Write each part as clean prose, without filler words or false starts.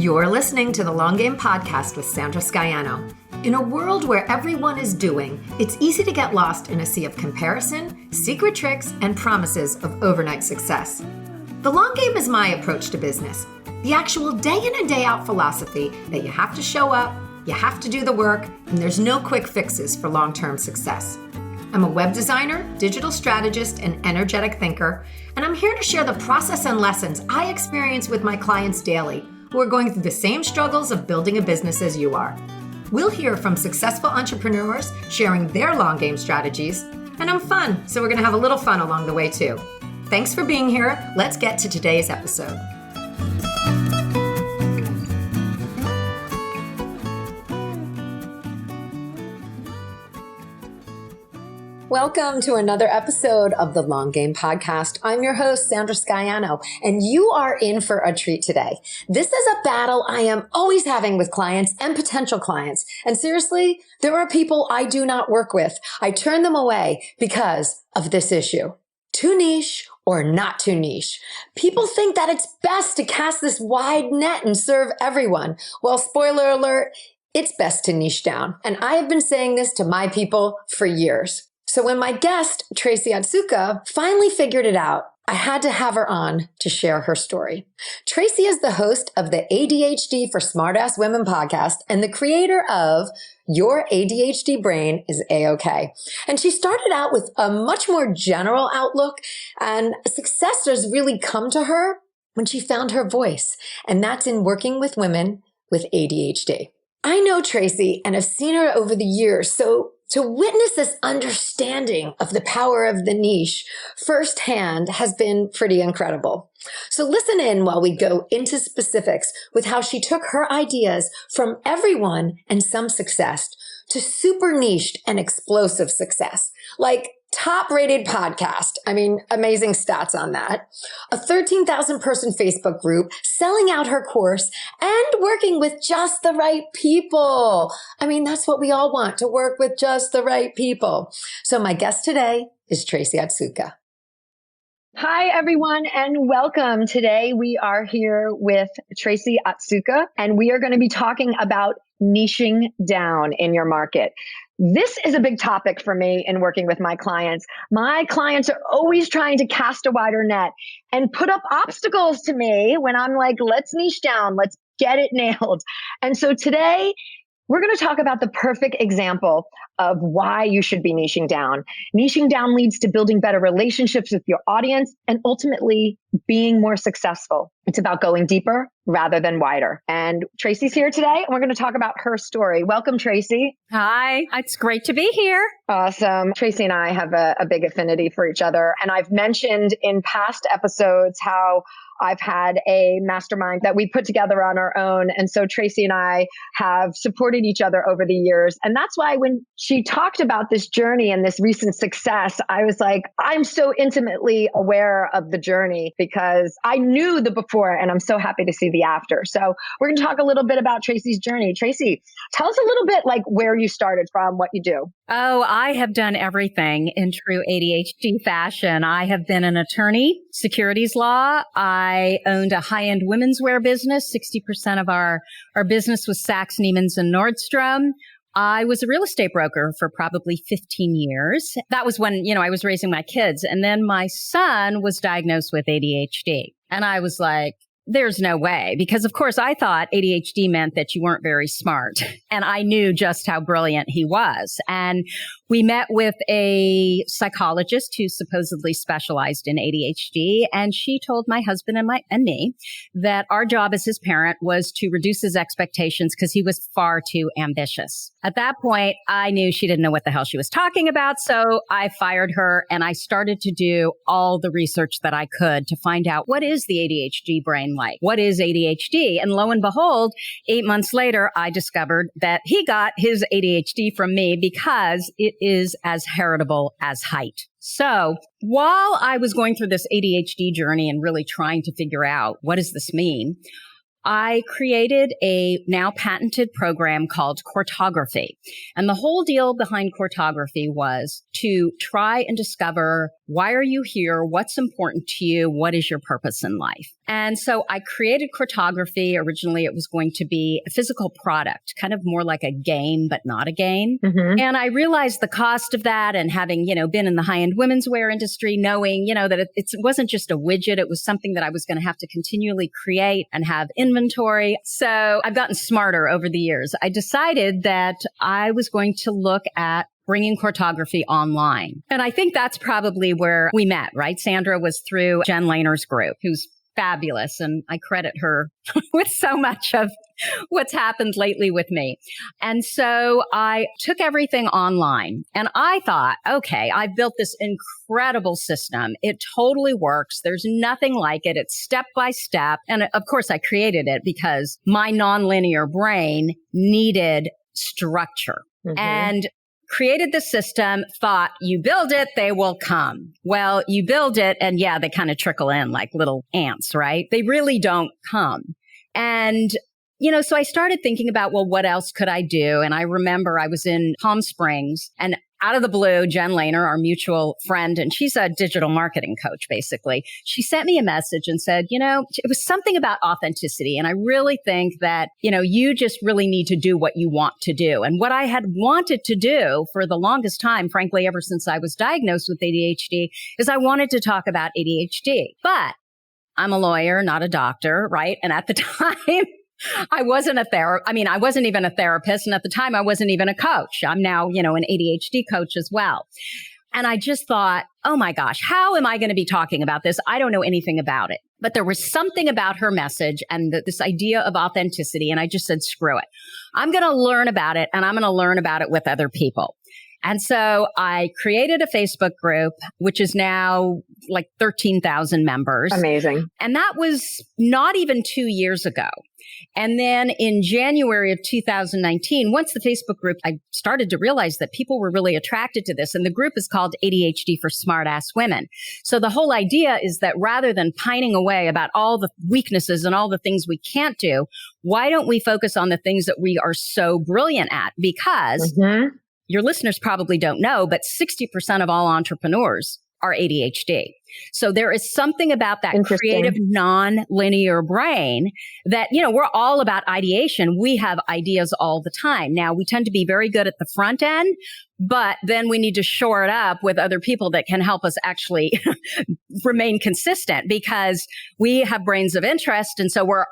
You're listening to the Long Game Podcast with Sandra Scaiano. In a world where everyone is doing, it's easy to get lost in a sea of comparison, secret tricks, and promises of overnight success. The long game is my approach to business. The actual day in and day out philosophy that you have to show up, you have to do the work, and there's no quick fixes for long-term success. I'm a web designer, digital strategist, and energetic thinker, and I'm here to share the process and lessons I experience with my clients daily who are going through the same struggles of building a business as you are. We'll hear from successful entrepreneurs sharing their long game strategies, and I'm fun, so we're going to have a little fun along the way too. Thanks for being here. Let's get to today's episode. Welcome to another episode of the Long Game Podcast. I'm your host, Sandra Scaiano, and you are in for a treat today. This is a battle I am always having with clients and potential clients. And seriously, there are people I do not work with. I turn them away because of this issue. Too niche or not too niche. People think that it's best to cast this wide net and serve everyone. Well, spoiler alert, it's best to niche down. And I have been saying this to my people for years. So when my guest, Tracy Otsuka, finally figured it out, I had to have her on to share her story. Tracy is the host of the ADHD for Smartass Women podcast and the creator of Your ADHD Brain is A-OK. And she started out with a much more general outlook, and success has really come to her when she found her voice, and that's in working with women with ADHD. I know Tracy and have seen her over the years, so to witness this understanding of the power of the niche firsthand has been pretty incredible. So listen in while we go into specifics with how she took her ideas from everyone and some success to super niched and explosive success, like top-rated podcast. I mean, amazing stats on that. A 13,000 person Facebook group, selling out her course, and working with just the right people. I mean, that's what we all want, to work with just the right people. So my guest today is Tracy Otsuka. Hi, everyone, and welcome. Today, we are here with Tracy Otsuka, and we are going to be talking about niching down in your market. This is a big topic for me in working with my clients. My clients are always trying to cast a wider net and put up obstacles to me when I'm like, let's niche down, let's get it nailed. And so today, we're going to talk about the perfect example of why you should be niching down. Niching down leads to building better relationships with your audience and ultimately being more successful. It's about going deeper rather than wider. And Tracy's here today, and we're going to talk about her story. Welcome, Tracy. Hi, it's great to be here. Awesome. Tracy and I have a big affinity for each other. And I've mentioned in past episodes how I've had a mastermind that we put together on our own. And so Tracy and I have supported each other over the years. And that's why when she talked about this journey and this recent success, I was like, I'm so intimately aware of the journey because I knew the before and I'm so happy to see the after. So we're going to talk a little bit about Tracy's journey. Tracy, tell us a little bit like where you started from, what you do. Oh, I have done everything in true ADHD fashion. I have been an attorney, securities law. I owned a high-end women's wear business. 60% of our business was Saks, Neiman's, and Nordstrom. I was a real estate broker for probably 15 years. That was when, I was raising my kids. And then my son was diagnosed with ADHD. And I was like, there's no way, because of course I thought ADHD meant that you weren't very smart. And I knew just how brilliant he was. And we met with a psychologist who supposedly specialized in ADHD. And she told my husband and me that our job as his parent was to reduce his expectations because he was far too ambitious. At that point, I knew she didn't know what the hell she was talking about. So I fired her and I started to do all the research that I could to find out what is the ADHD brain like? What is ADHD? And lo and behold, 8 months later, I discovered that he got his ADHD from me because it is as heritable as height. So while I was going through this ADHD journey and really trying to figure out what does this mean, I created a now patented program called Cortography. And the whole deal behind Cortography was to try and discover Why are you here? What's important to you? What is your purpose in life? And so I created Cartography. Originally, it was going to be a physical product, kind of more like a game, but not a game. Mm-hmm. And I realized the cost of that, and having, been in the high-end women's wear industry, knowing, that it wasn't just a widget. It was something that I was going to have to continually create and have inventory. So I've gotten smarter over the years. I decided that I was going to look at bringing Cartography online. And I think that's probably where we met, right? Sandra was through Jen Lehner's group, who's fabulous. And I credit her with so much of what's happened lately with me. And so I took everything online and I thought, okay, I built this incredible system. It totally works. There's nothing like it. It's step by step. And of course, I created it because my nonlinear brain needed structure. Mm-hmm. And created the system, thought you build it, they will come. Well, you build it and yeah, they kind of trickle in like little ants, right? They really don't come. And, so I started thinking about, well, what else could I do? And I remember I was in Palm Springs and out of the blue, Jen Lehner, our mutual friend, and she's a digital marketing coach, basically. She sent me a message and said, it was something about authenticity. And I really think that, you just really need to do what you want to do. And what I had wanted to do for the longest time, frankly, ever since I was diagnosed with ADHD, is I wanted to talk about ADHD. But I'm a lawyer, not a doctor, right? And at the time, I wasn't I wasn't even a therapist. And at the time, I wasn't even a coach. I'm now, an ADHD coach as well. And I just thought, oh my gosh, how am I going to be talking about this? I don't know anything about it. But there was something about her message and this idea of authenticity. And I just said, screw it. I'm going to learn about it, and I'm going to learn about it with other people. And so I created a Facebook group, which is now like 13,000 members. Amazing. And that was not even 2 years ago. And then in January of 2019, once the Facebook group, I started to realize that people were really attracted to this. And the group is called ADHD for Smartass Women. So the whole idea is that rather than pining away about all the weaknesses and all the things we can't do, why don't we focus on the things that we are so brilliant at? Because your listeners probably don't know, but 60% of all entrepreneurs are ADHD. So there is something about that creative, non-linear brain that, we're all about ideation. We have ideas all the time. Now, we tend to be very good at the front end, but then we need to shore it up with other people that can help us actually remain consistent, because we have brains of interest. And so we're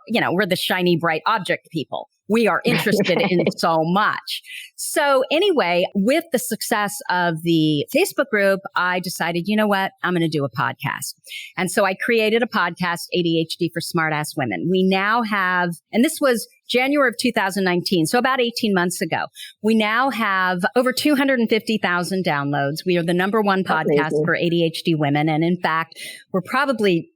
the shiny, bright object people. We are interested in so much. So anyway, with the success of the Facebook group, I decided, you know what? I'm going to do a podcast. And so I created a podcast, ADHD for Smartass Women. We now have, and this was January of 2019, so about 18 months ago, we now have over 250,000 downloads. We are the number one podcast for ADHD women. And in fact, we're probably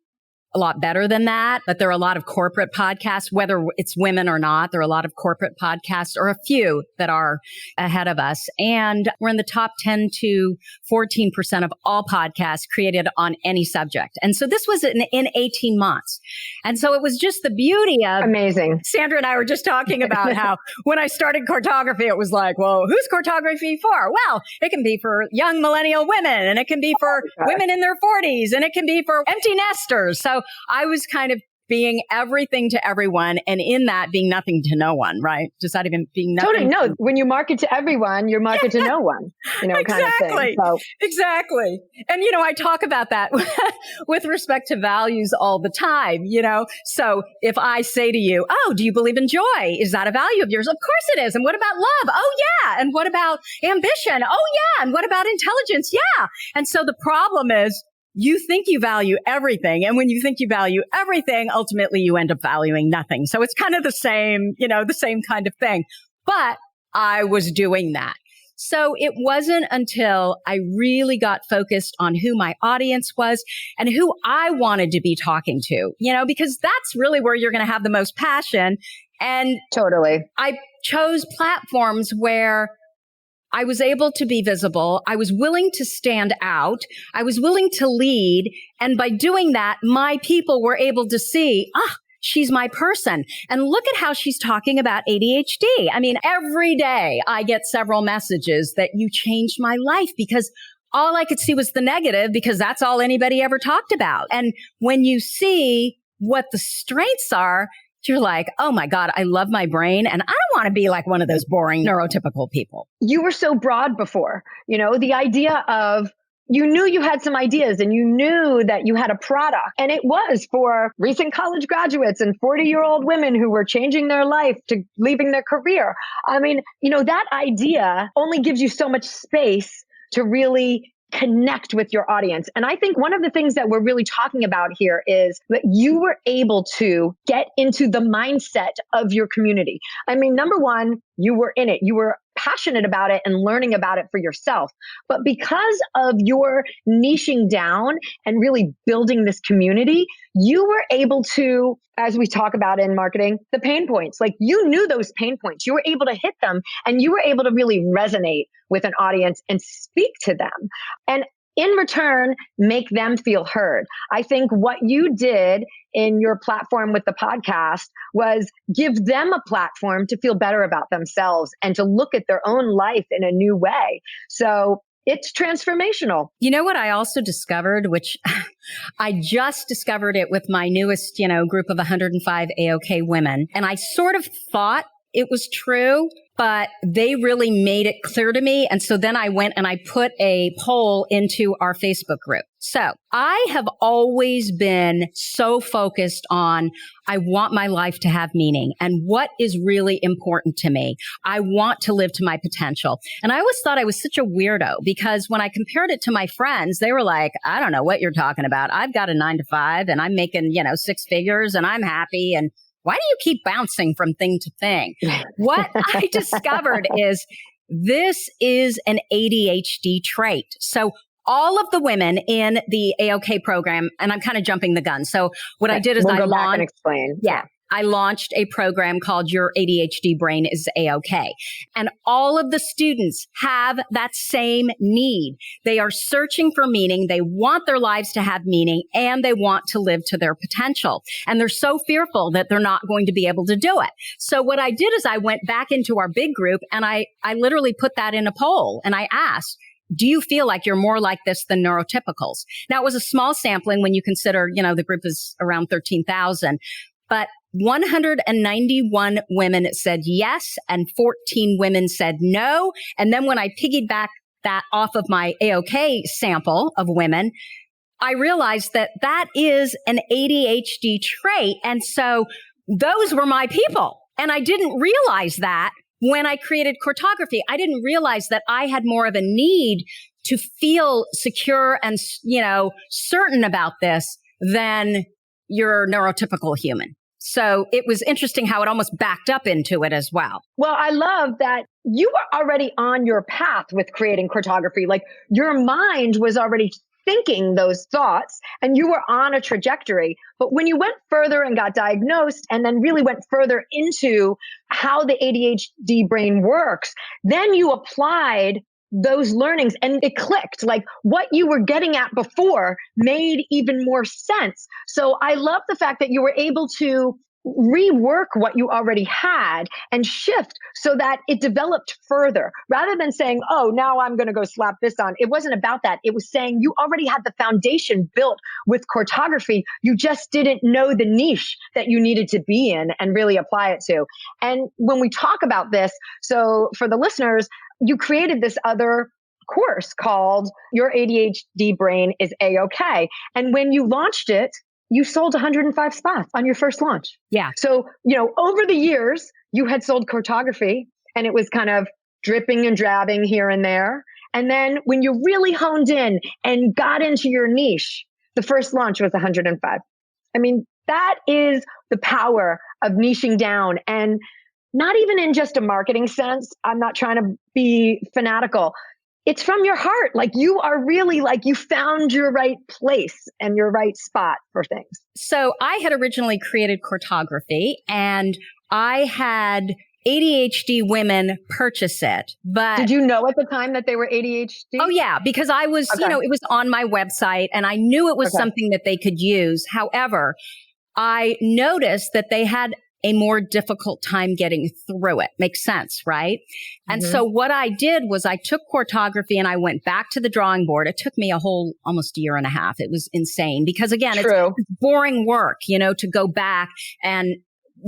a lot better than that, but there are a lot of corporate podcasts, whether it's women or not. There are a lot of corporate podcasts, or a few that are ahead of us. And we're in the top 10 to 14% of all podcasts created on any subject. And so this was in 18 months. And so it was just the beauty of amazing. Sandra and I were just talking about how when I started Cartography, it was like, well, who's Cartography for? Well, it can be for young millennial women, and it can be for women in their 40s, and it can be for empty nesters. So I was kind of being everything to everyone, and in that being nothing to no one, right? Just not even being nothing. Totally. No, when you market to everyone, you're market to no one, exactly. Kind of thing. So. Exactly. And, I talk about that with respect to values all the time, So if I say to you, oh, do you believe in joy? Is that a value of yours? Of course it is. And what about love? Oh, yeah. And what about ambition? Oh, yeah. And what about intelligence? Yeah. And so the problem is, you think you value everything. And when you think you value everything, ultimately you end up valuing nothing. So it's kind of the same kind of thing. But I was doing that. So it wasn't until I really got focused on who my audience was and who I wanted to be talking to, because that's really where you're going to have the most passion. And totally, I chose platforms where I was able to be visible. I was willing to stand out. I was willing to lead. And by doing that, my people were able to see, she's my person. And look at how she's talking about ADHD. I mean, every day I get several messages that you changed my life because all I could see was the negative because that's all anybody ever talked about. And when you see what the strengths are, you're like, oh my God, I love my brain. And I don't want to be like one of those boring neurotypical people. You were so broad before, the idea of you knew you had some ideas and you knew that you had a product, and it was for recent college graduates and 40-year-old women who were changing their life to leaving their career. I mean, that idea only gives you so much space to really connect with your audience. And I think one of the things that we're really talking about here is that you were able to get into the mindset of your community. I mean, number one, you were in it. You were passionate about it and learning about it for yourself. But because of your niching down and really building this community, you were able to, as we talk about in marketing, the pain points, like you knew those pain points, you were able to hit them and you were able to really resonate with an audience and speak to them. And in return, make them feel heard. I think what you did in your platform with the podcast was give them a platform to feel better about themselves and to look at their own life in a new way. So it's transformational. You know what I also discovered, which I just discovered it with my newest, group of 105 AOK women. And I sort of thought it was true, but they really made it clear to me. And so then I went and I put a poll into our Facebook group. So I have always been so focused on, I want my life to have meaning and what is really important to me. I want to live to my potential. And I always thought I was such a weirdo because when I compared it to my friends, they were like, I don't know what you're talking about. I've got a 9-to-5 and I'm making, 6 figures and I'm happy. And why do you keep bouncing from thing to thing? What I discovered is this is an ADHD trait. So all of the women in the AOK program, and I'm kind of jumping the gun. So what I did is we'll go back and explain. Yeah. I launched a program called Your ADHD Brain is AOK. And all of the students have that same need. They are searching for meaning. They want their lives to have meaning and they want to live to their potential. And they're so fearful that they're not going to be able to do it. So what I did is I went back into our big group and I literally put that in a poll and I asked, do you feel like you're more like this than neurotypicals? Now, it was a small sampling when you consider, the group is around 13,000, but 191 women said yes and 14 women said no. And then when I piggybacked that off of my AOK sample of women, I realized that that is an ADHD trait. And so those were my people. And I didn't realize that when I created Cartography. I didn't realize that I had more of a need to feel secure and, certain about this than your neurotypical human. So it was interesting how it almost backed up into it as well. Well, I love that you were already on your path with creating Cartography. Like your mind was already thinking those thoughts and you were on a trajectory. But when you went further and got diagnosed and then really went further into how the ADHD brain works, then you applied those learnings and it clicked. Like what you were getting at before made even more sense. So I love the fact that you were able to rework what you already had and shift so that it developed further rather than saying, oh, now I'm going to go slap this on. It wasn't about that. It was saying you already had the foundation built with Cartography. You just didn't know the niche that you needed to be in and really apply it to. And when we talk about this, so for the listeners, you created this other course called Your ADHD Brain is A-OK. And when you launched it, you sold 105 spots on your first launch. Yeah. So, over the years, you had sold Cartography and it was kind of dripping and drabbing here and there. And then when you really honed in and got into your niche, the first launch was 105. I mean, that is the power of niching down and not even in just a marketing sense. I'm not trying to be fanatical. It's from your heart. Like you are really like you found your right place and your right spot for things. So I had originally created Cartography and I had ADHD women purchase it. But did you know at the time that they were ADHD? Oh yeah, because I was, it was on my website and I knew it was something that they could use. However, I noticed that they had a more difficult time getting through it. Makes sense, right? And Mm-hmm. so what I did was I took cartography and I went back to the drawing board. It took me almost a year and a half. It was insane because again, it's boring work, to go back and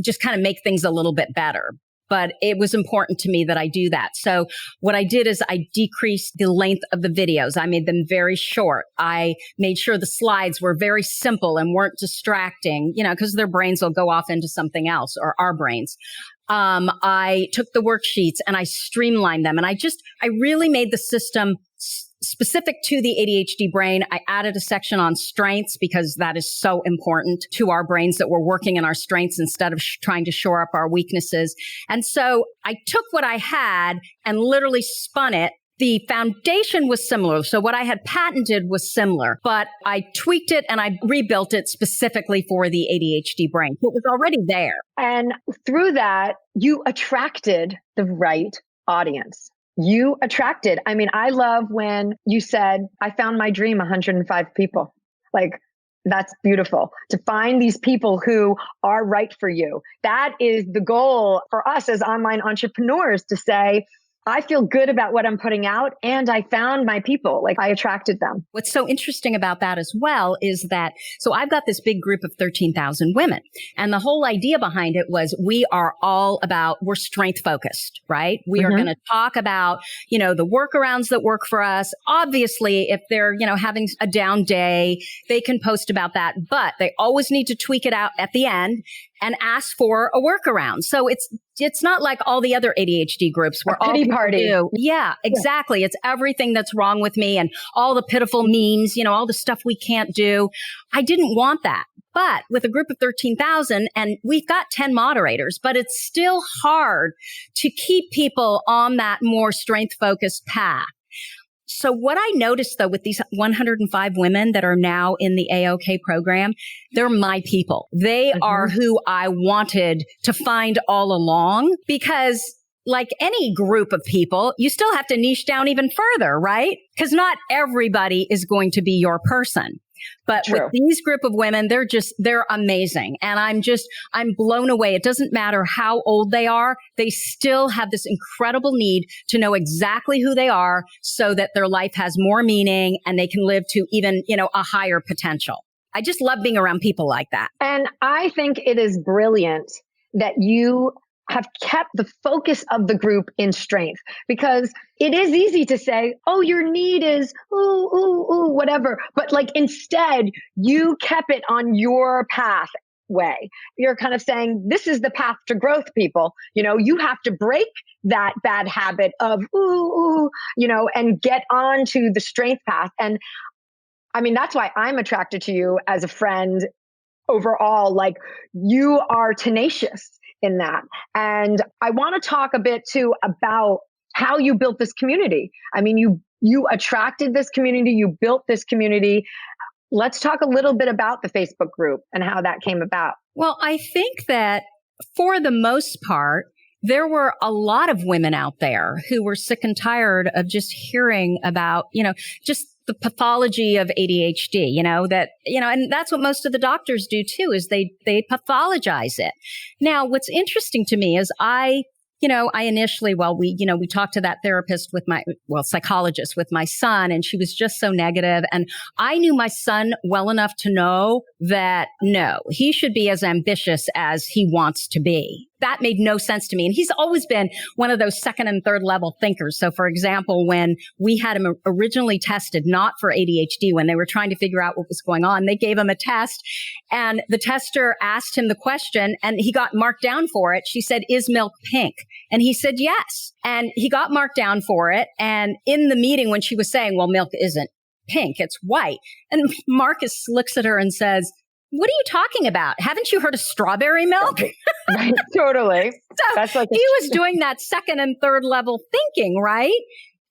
just kind of make things a little bit better. But it was important to me that I do that. So what I did is I decreased the length of the videos. I made them very short. I made sure the slides were very simple and weren't distracting, because their brains will go off into something else, or our brains. I took the worksheets and I streamlined them. And I really made the system specific to the ADHD brain. I added a section on strengths because that is so important to our brains, that we're working in our strengths instead of trying to shore up our weaknesses. And so I took what I had and literally spun it. The foundation was similar. So what I had patented was similar, but I tweaked it and I rebuilt it specifically for the ADHD brain. So it was already there. And through that, you attracted the right audience. I love when you said, I found my dream 105 people. Like, that's beautiful to find these people who are right for you. That is the goal for us as online entrepreneurs, to say, I feel good about what I'm putting out and I found my people, like I attracted them. What's so interesting about that as well is that, so I've got this big group of 13,000 women, and the whole idea behind it was we're strength focused, right? We are going to talk about, the workarounds that work for us. Obviously, if they're, having a down day, they can post about that, but they always need to tweak it out at the end and ask for a workaround. So it's not like all the other ADHD groups where all people do. Yeah, exactly. Yeah. It's everything that's wrong with me and all the pitiful memes, all the stuff we can't do. I didn't want that. But with a group of 13,000, and we've got 10 moderators, but it's still hard to keep people on that more strength-focused path. So what I noticed, though, with these 105 women that are now in the AOK program, they're my people. They are who I wanted to find all along, because like any group of people, you still have to niche down even further, right? Because not everybody is going to be your person. But with these group of women, they're amazing. And I'm blown away. It doesn't matter how old they are. They still have this incredible need to know exactly who they are so that their life has more meaning and they can live to even, a higher potential. I just love being around people like that. And I think it is brilliant that you have kept the focus of the group in strength, because it is easy to say, oh, your need is, whatever. But like, instead, you kept it on your pathway. You're kind of saying, this is the path to growth, people. You have to break that bad habit of, and get onto the strength path. And that's why I'm attracted to you as a friend overall. Like, you are tenacious in that. And I want to talk a bit too about how you built this community. You attracted this community, you built this community. Let's talk a little bit about the Facebook group and how that came about. Well, I think that for the most part, there were a lot of women out there who were sick and tired of just hearing about, just the pathology of ADHD, and that's what most of the doctors do too, is they pathologize it. Now, what's interesting to me is I initially, we talked to that psychologist with my son, and she was just so negative. And I knew my son well enough to know that no, he should be as ambitious as he wants to be. That made no sense to me. And he's always been one of those second and third level thinkers. So for example, when we had him originally tested, not for ADHD, when they were trying to figure out what was going on, they gave him a test and the tester asked him the question and he got marked down for it. She said, "Is milk pink?" And he said, "Yes." And he got marked down for it. And in the meeting, when she was saying, well, milk isn't pink, it's white. And Marcus looks at her and says, "What are you talking about? Haven't you heard of strawberry milk?" Right, totally. So that's like he was doing that second and third level thinking, right?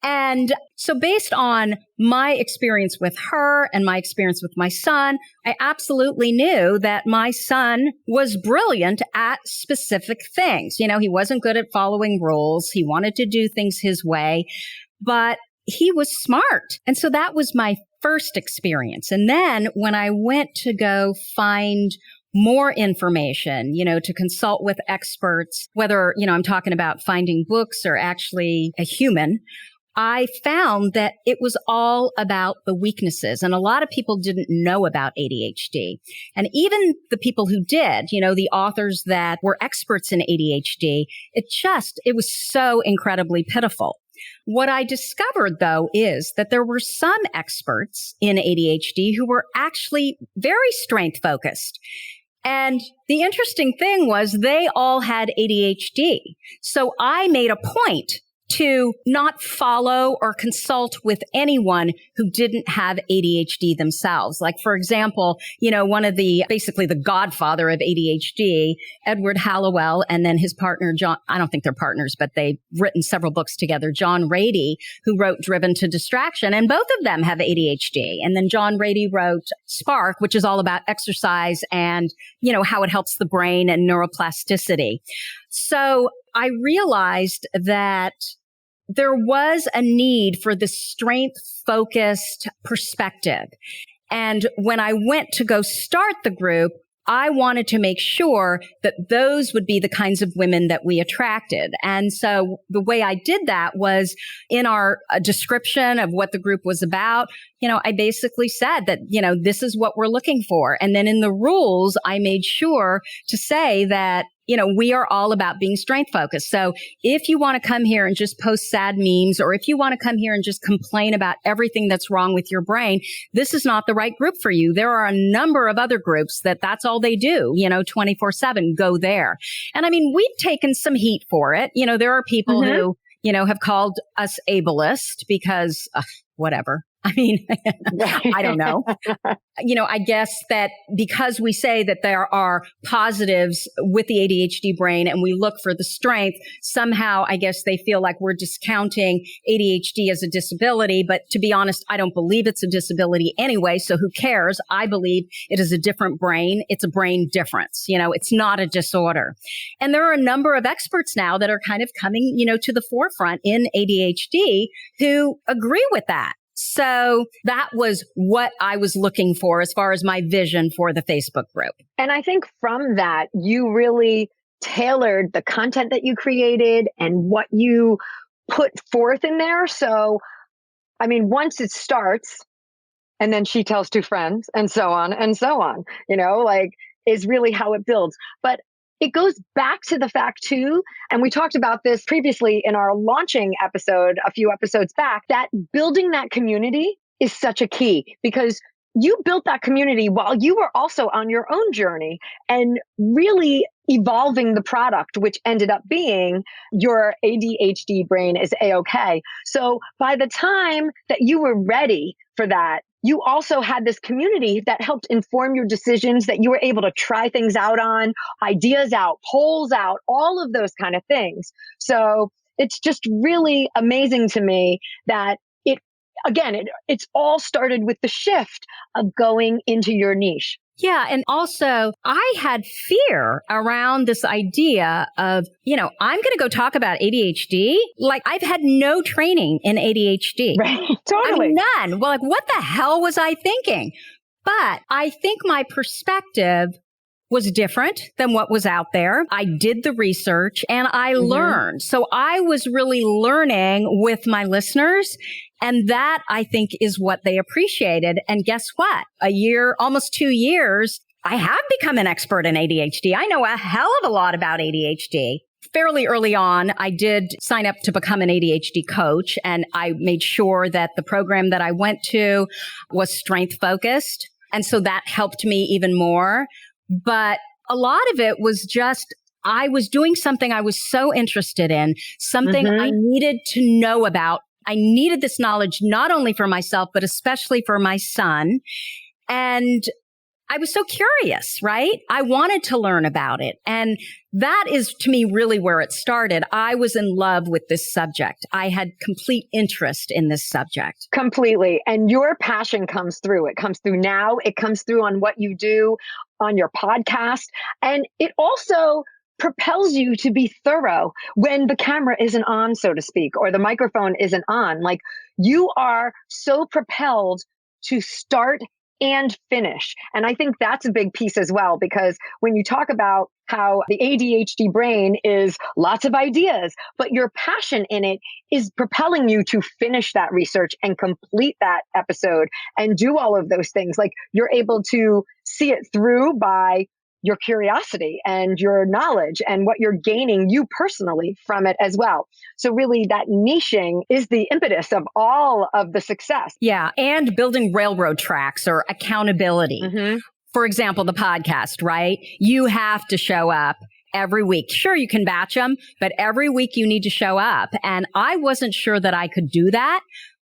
And so based on my experience with her and my experience with my son, I absolutely knew that my son was brilliant at specific things. He wasn't good at following rules. He wanted to do things his way, but he was smart. And so that was my first experience. And then when I went to go find more information, to consult with experts, whether, I'm talking about finding books or actually a human, I found that it was all about the weaknesses. And a lot of people didn't know about ADHD. And even the people who did, the authors that were experts in ADHD, it was so incredibly pitiful. What I discovered, though, is that there were some experts in ADHD who were actually very strength focused. And the interesting thing was they all had ADHD. So I made a point to not follow or consult with anyone who didn't have ADHD themselves. Like, for example, basically the godfather of ADHD, Edward Hallowell, and then his partner, John, I don't think they're partners, but they've written several books together, John Rady, who wrote Driven to Distraction, and both of them have ADHD. And then John Rady wrote Spark, which is all about exercise and, how it helps the brain and neuroplasticity. So I realized that there was a need for the strength-focused perspective. And when I went to go start the group, I wanted to make sure that those would be the kinds of women that we attracted. And so the way I did that was in our description of what the group was about, I basically said that, this is what we're looking for. And then in the rules, I made sure to say that, we are all about being strength focused. So if you want to come here and just post sad memes, or if you want to come here and just complain about everything that's wrong with your brain, this is not the right group for you. There are a number of other groups that's all they do, 24/7, go there. And I mean, we've taken some heat for it. There are people who, have called us ableist because whatever. I mean, I don't know. I guess that because we say that there are positives with the ADHD brain and we look for the strength, somehow I guess they feel like we're discounting ADHD as a disability. But to be honest, I don't believe it's a disability anyway. So who cares? I believe it is a different brain. It's a brain difference. It's not a disorder. And there are a number of experts now that are kind of coming, to the forefront in ADHD who agree with that. So that was what I was looking for as far as my vision for the Facebook group. And I think from that, you really tailored the content that you created and what you put forth in there. So, I mean, once it starts and then she tells two friends and so on, is really how it builds. But it goes back to the fact too, and we talked about this previously in our launching episode, a few episodes back, that building that community is such a key because you built that community while you were also on your own journey and really evolving the product, which ended up being your ADHD brain is A-OK. So by the time that you were ready for that, you also had this community that helped inform your decisions, that you were able to try things out on, ideas out, polls out, all of those kind of things. So it's just really amazing to me that it's all started with the shift of going into your niche. Yeah. And also I had fear around this idea of, I'm going to go talk about ADHD. Like I've had no training in ADHD. Right. Totally. I mean, none. Well, like what the hell was I thinking? But I think my perspective was different than what was out there. I did the research and I learned. So I was really learning with my listeners. And that I think is what they appreciated. And guess what? A year, almost 2 years, I have become an expert in ADHD. I know a hell of a lot about ADHD. Fairly early on, I did sign up to become an ADHD coach, and I made sure that the program that I went to was strength focused. And so that helped me even more. But a lot of it was just, I was doing something I was so interested in, something I needed to know about. I needed this knowledge not only for myself, but especially for my son. And I was so curious, right? I wanted to learn about it. And that is, to me, really where it started. I was in love with this subject. I had complete interest in this subject. Completely. And your passion comes through. It comes through now. It comes through on what you do on your podcast. And it also propels you to be thorough when the camera isn't on, so to speak, or the microphone isn't on. Like you are so propelled to start and finish. And I think that's a big piece as well, because when you talk about how the ADHD brain is lots of ideas, but your passion in it is propelling you to finish that research and complete that episode and do all of those things. Like you're able to see it through by your curiosity and your knowledge and what you're gaining you personally from it as well. So really that niching is the impetus of all of the success. Yeah. And building railroad tracks or accountability. Mm-hmm. For example, the podcast, right? You have to show up every week. Sure, you can batch them, but every week you need to show up. And I wasn't sure that I could do that.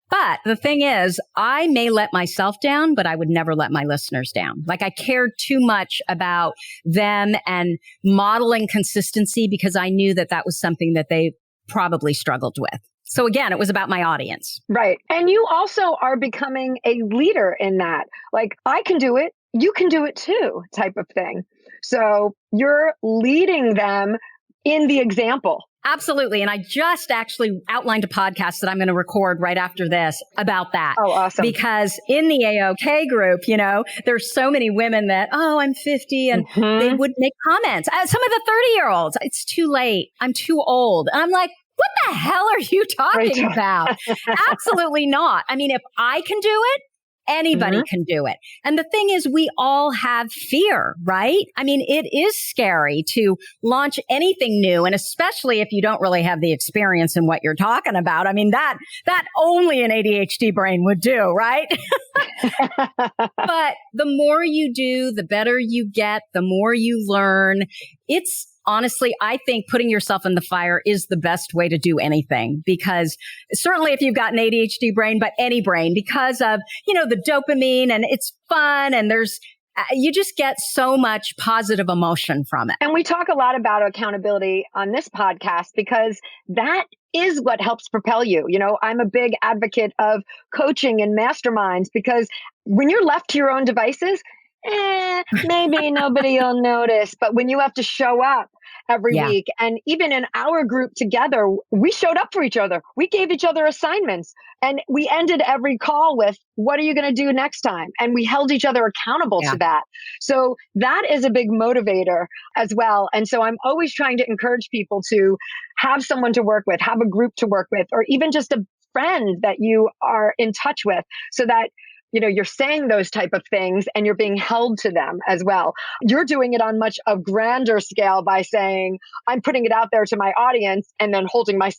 But the thing is, I may let myself down, but I would never let my listeners down. Like I cared too much about them and modeling consistency because I knew that that was something that they probably struggled with. So again, it was about my audience. Right. And you also are becoming a leader in that. Like I can do it, you can do it too, type of thing. So you're leading them in the example. Absolutely. And I just actually outlined a podcast that I'm going to record right after this about that. Oh, awesome. Because in the AOK group, you know, there's so many women that, oh, I'm 50 and they would make comments. Some of the 30-year-olds, it's too late. I'm too old. And I'm like, what the hell are you talking about? Absolutely not. I mean, if I can do it, anybody can do it. And the thing is, we all have fear, right? I mean, it is scary to launch anything new. And especially if you don't really have the experience in what you're talking about. I mean, that only an ADHD brain would do, right? But the more you do, the better you get, the more you learn. It's honestly, I think putting yourself in the fire is the best way to do anything, because certainly if you've got an ADHD brain, but any brain, because of, you know, the dopamine and it's fun and you just get so much positive emotion from it. And we talk a lot about accountability on this podcast because that is what helps propel you. You know, I'm a big advocate of coaching and masterminds because when you're left to your own devices, maybe nobody will notice. But when you have to show up every week, and even in our group together, we showed up for each other. We gave each other assignments and we ended every call with, what are you going to do next time? And we held each other accountable to that. So that is a big motivator as well. And so I'm always trying to encourage people to have someone to work with, have a group to work with, or even just a friend that you are in touch with so that you know, you're saying those type of things and you're being held to them as well. You're doing it on much of grander scale by saying, I'm putting it out there to my audience and then holding my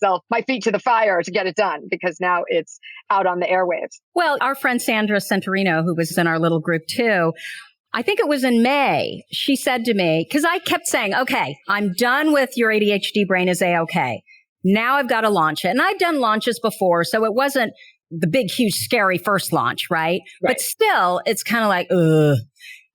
feet to the fire to get it done because now it's out on the airwaves. Well, our friend Sandra Centorino, who was in our little group too, I think it was in May, she said to me, because I kept saying, okay, I'm done with your ADHD brain is A-okay. Now I've got to launch it. And I've done launches before, so it wasn't the big, huge, scary first launch, right? But still, it's kind of like, ugh.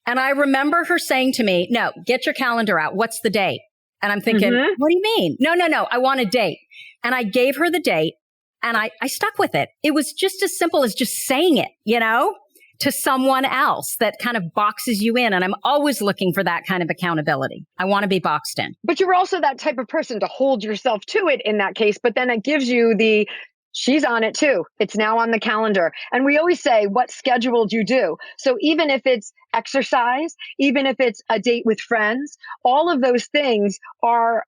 And I remember her saying to me, no, get your calendar out. What's the date? And I'm thinking, what do you mean? No, I want a date. And I gave her the date and I stuck with it. It was just as simple as just saying it, you know, to someone else that kind of boxes you in. And I'm always looking for that kind of accountability. I want to be boxed in. But you're also that type of person to hold yourself to it in that case. But then it gives you she's on it too. It's now on the calendar. And we always say, what schedule do you do? So even if it's exercise, even if it's a date with friends, all of those things are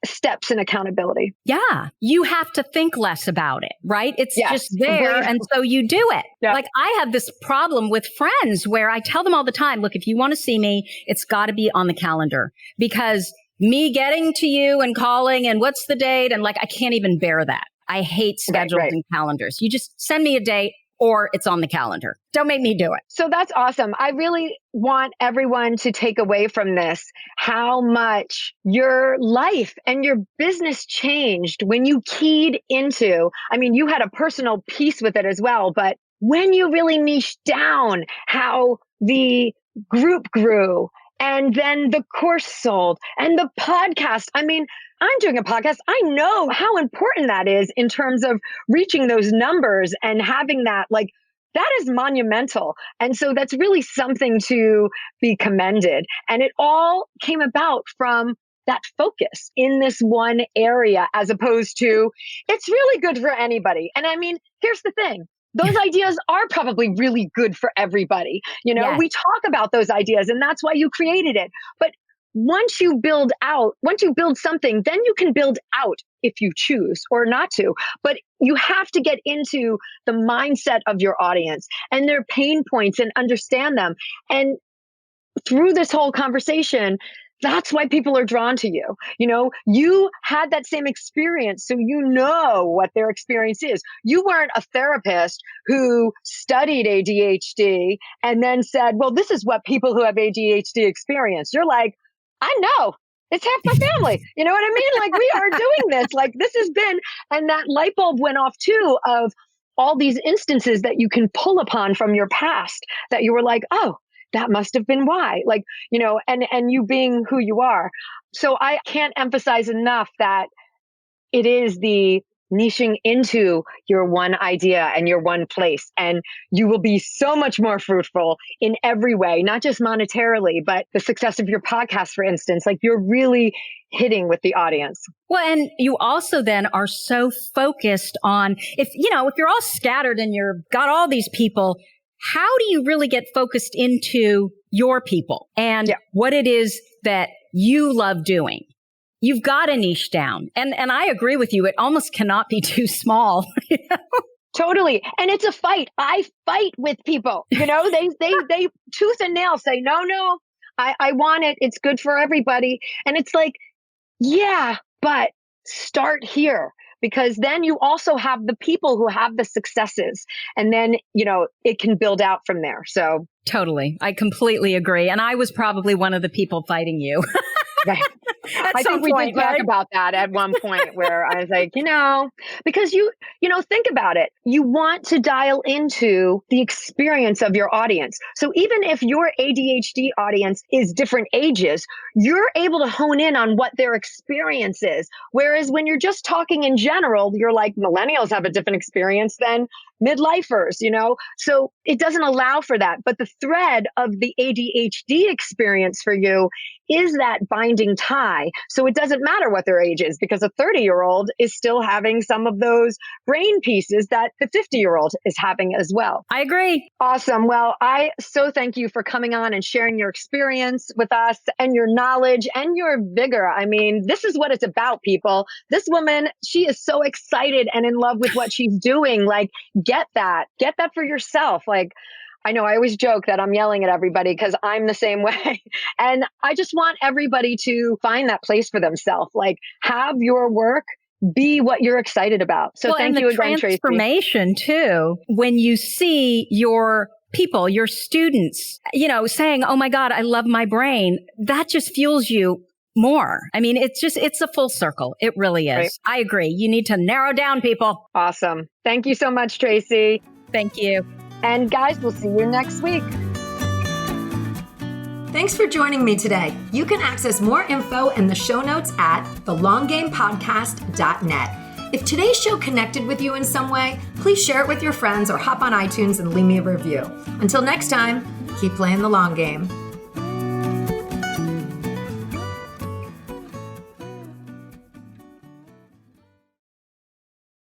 steps in accountability. Yeah. You have to think less about it, right? It's just there. And so you do it. Yeah. Like I have this problem with friends where I tell them all the time, look, if you want to see me, it's got to be on the calendar because me getting to you and calling and what's the date? And like, I can't even bear that. I hate schedules and calendars. You just send me a date or it's on the calendar. Don't make me do it. So that's awesome. I really want everyone to take away from this how much your life and your business changed when you keyed into, I mean, you had a personal piece with it as well, but when you really niched down how the group grew and then the course sold and the podcast. I mean, I'm doing a podcast. I know how important that is in terms of reaching those numbers and having that, like, that is monumental. And so that's really something to be commended. And it all came about from that focus in this one area, as opposed to, it's really good for anybody. And I mean, here's the thing. those ideas are probably really good for everybody. Yes. We talk about those ideas and that's why you created it. But once you build something, then you can build out if you choose or not to. But you have to get into the mindset of your audience and their pain points and understand them. And through this whole conversation, that's why people are drawn to you. You had that same experience, so you know what their experience is. You weren't a therapist who studied ADHD and then said, well, this is what people who have ADHD experience. You're like, I know. It's half my family. You know what I mean? Like, we are doing this. Like, this has been, and that light bulb went off too, of all these instances that you can pull upon from your past that you were like, oh, that must have been why, and you being who you are. So I can't emphasize enough that it is the niching into your one idea and your one place. And you will be so much more fruitful in every way, not just monetarily, but the success of your podcast, for instance, like you're really hitting with the audience. Well, and you also then are so focused on, if you're all scattered and you've got all these people, how do you really get focused into your people and what it is that you love doing? You've got a niche down. And I agree with you. It almost cannot be too small. Totally. And it's a fight. I fight with people. They tooth and nail say, no, I want it. It's good for everybody. And it's like, yeah, but start here. Because then you also have the people who have the successes and then, it can build out from there. So totally. I completely agree. And I was probably one of the people fighting you. Right. I think we did talk about that at one point where I was like, because think about it. You want to dial into the experience of your audience. So even if your ADHD audience is different ages, you're able to hone in on what their experience is. Whereas when you're just talking in general, you're like, millennials have a different experience than midlifers, so it doesn't allow for that. But the thread of the ADHD experience for you is that binding tie. So it doesn't matter what their age is, because a 30-year-old is still having some of those brain pieces that the 50-year-old is having as well. I agree. Awesome. Well, I so thank you for coming on and sharing your experience with us and your knowledge and your vigor. I mean, this is what it's about, people. This woman, she is so excited and in love with what she's doing. Like, get that for yourself. Like, I know I always joke that I'm yelling at everybody because I'm the same way. And I just want everybody to find that place for themselves. Like, have your work be what you're excited about. So thank you again, Tracy. Transformation too, when you see your people, your students, saying, oh my God, I love my brain, that just fuels you more. I mean, it's a full circle. It really is. Right. I agree. You need to narrow down, people. Awesome. Thank you so much, Tracy. Thank you. And guys, we'll see you next week. Thanks for joining me today. You can access more info in the show notes at thelonggamepodcast.net. If today's show connected with you in some way, please share it with your friends or hop on iTunes and leave me a review. Until next time, keep playing the long game.